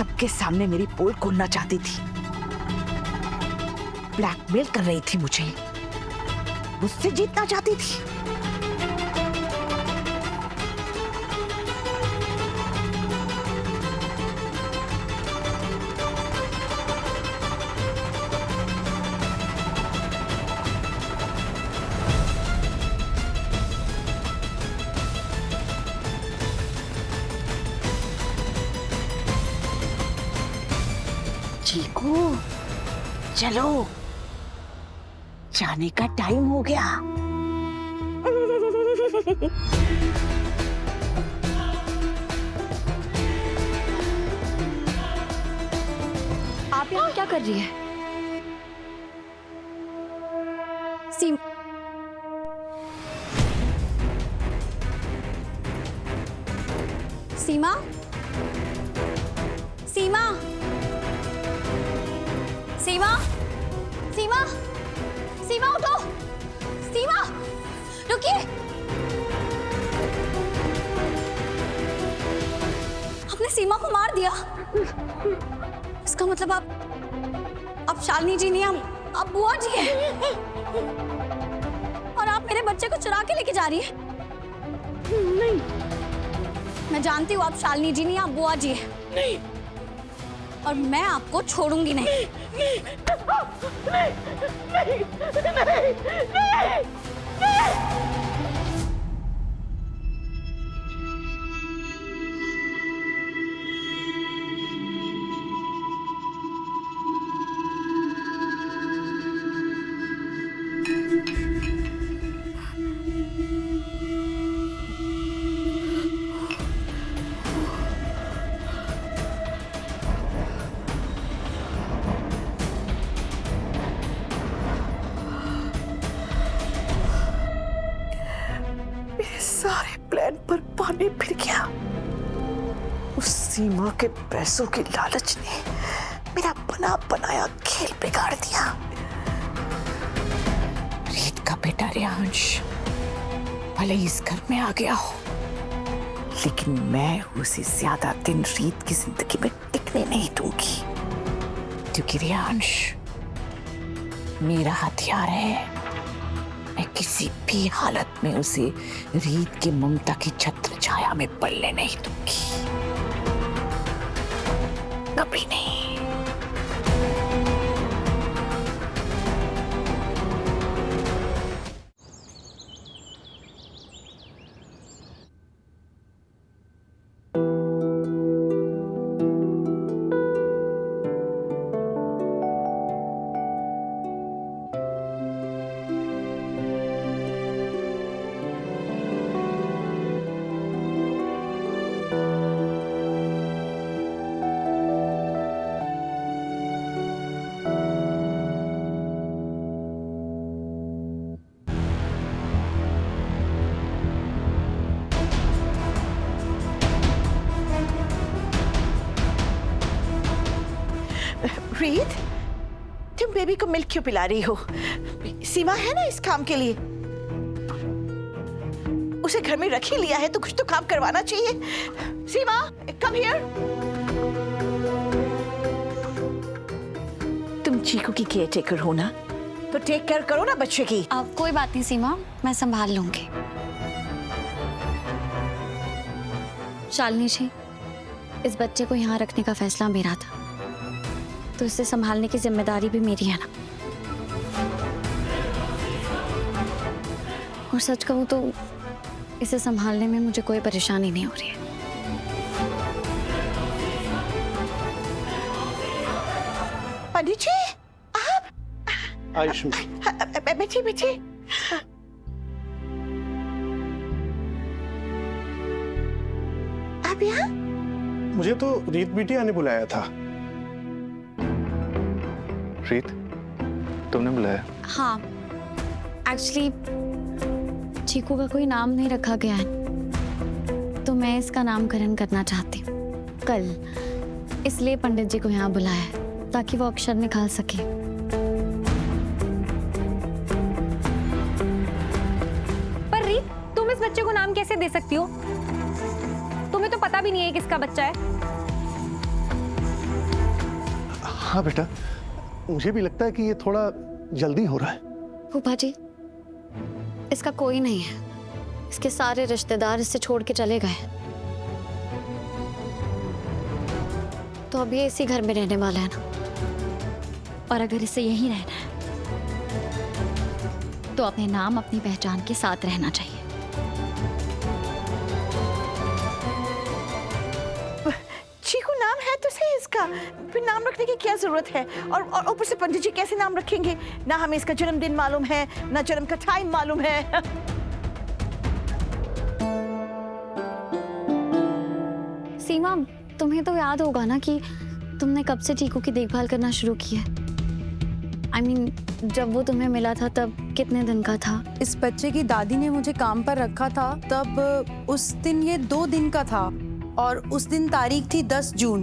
सबके सामने मेरी पोल खोलना चाहती थी, ब्लैकमेल कर रही थी मुझे, मुझसे जीतना चाहती थी। चीकू, चलो, जाने का टाइम हो गया। आप यहाँ क्या कर रही है? सीमा, सीमा, सीमा, सीमा, सीमा उठो, सीमा, रुकिए। आपने सीमा को मार दिया। इसका मतलब आप शालिनी जी नहीं, आप बुआ जी हैं। और आप मेरे बच्चे को चुरा के लेके जा रही हैं। नहीं, मैं जानती हूँ आप शालिनी जी नहीं, आप बुआ जी हैं। नहीं, और मैं आपको छोड़ूंगी नहीं। नहीं, नहीं, नहीं, नहीं, नहीं, नहीं। सारे प्लान पर पानी फिर गया। उस सीमा के पैसों की लालच ने मेरा बना बनाया खेल बिगाड़ दिया। रीत का बेटा रियांश भले ही इस घर में आ गया हो, लेकिन मैं उसे ज्यादा दिन रीत की जिंदगी में टिकने नहीं दूंगी, क्योंकि रियांश मेरा हथियार है। मैं किसी भी हालत में उसे रीत की ममता की छत्र छाया में पलने नहीं दूंगी, कभी नहीं। रीत, तुम बेबी को मिल्क क्यों पिला रही हो? सीमा है ना इस काम के लिए। उसे घर में रख ही लिया है तो कुछ तो काम करवाना चाहिए। सीमा, कम हियर। तुम चीकू की केयर टेकर हो ना, तो टेक केयर करो ना बच्चे की। अब कोई बात नहीं सीमा, मैं संभाल लूंगी। शालिनी जी, इस बच्चे को यहाँ रखने का फैसला मेरा था, तो इसे संभालने की जिम्मेदारी भी मेरी है ना। और सच कहूं तो इसे संभालने में मुझे कोई परेशानी नहीं हो रही है। पंडित जी, आप आयुष, बैठिए बैठिए। आप यहाँ? मुझे तो रीत बिटिया ने बुलाया था। रीत, तुमने बुलाया? हाँ, एक्चुअली चीकू का कोई नाम नहीं रखा गया है, तो मैं इसका नामकरण करना चाहती हूँ कल, इसलिए पंडित जी को यहाँ बुलाया है ताकि वो अक्षर निकाल सके। पर रीत, तुम इस बच्चे को नाम कैसे दे सकती हो? तुम्हें तो पता भी नहीं है किसका बच्चा है। हाँ बेटा, मुझे भी लगता है कि ये थोड़ा जल्दी हो रहा है। फूफा जी, इसका कोई नहीं है। इसके सारे रिश्तेदार इससे छोड़ के चले गए, तो अब ये इसी घर में रहने वाला है ना। और अगर इसे यहीं रहना है तो अपने नाम अपनी पहचान के साथ रहना चाहिए। चीकू नाम है तो सही इसका, फिर नाम रखने की क्या जरूरत है? और ऊपर से पंडित जी कैसे नाम रखेंगे? ना हमें इसका जन्मदिन मालूम है, ना जन्म का टाइम मालूम है। सीमा, तुम्हें तो याद होगा ना कि तुमने कब से चीकू की देखभाल करना शुरू की है। I mean, जब वो तुम्हें मिला था तब कितने दिन का था? इस बच्चे की दादी ने मुझे काम पर रखा था तब उस दिन ये 2 दिन का था और उस दिन तारीख थी 10 जून।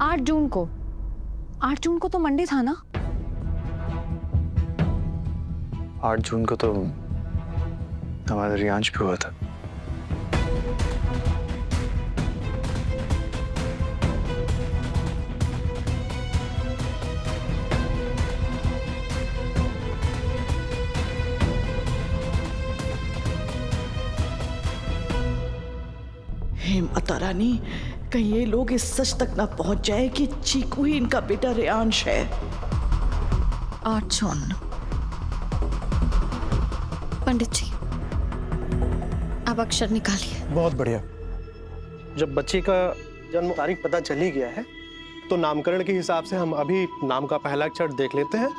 8 जून को 8 जून को तो मंडे था ना? 8 जून को तो हमारा रियांश भी हुआ था। हे माता रानी, कहीं ये लोग इस सच तक ना पहुंच जाए कि चीकू ही इनका बेटा रियांश है। 8 जून। पंडित जी, अब अक्षर निकालिए। बहुत बढ़िया। जब बच्चे का जन्म तारीख पता चल ही गया है तो नामकरण के हिसाब से हम अभी नाम का पहला अक्षर देख लेते हैं।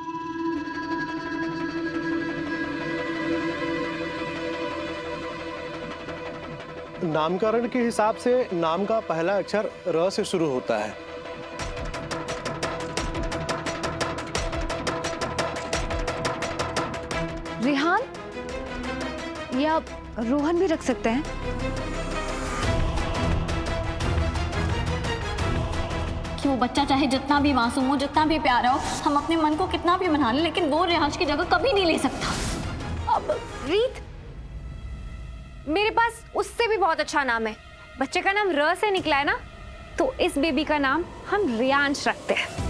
नामकरण के हिसाब से नाम का पहला अक्षर र से शुरू होता है। रिहान या रोहन भी रख सकते हैं। कि वो बच्चा चाहे जितना भी मासूम हो, जितना भी प्यारा हो, हम अपने मन को कितना भी मना लें, लेकिन वो रियांश की जगह कभी नहीं ले सकता। अब रीत, मेरे पास उससे भी बहुत अच्छा नाम है। बच्चे का नाम र से निकला है ना, तो इस बेबी का नाम हम रियांश रखते हैं।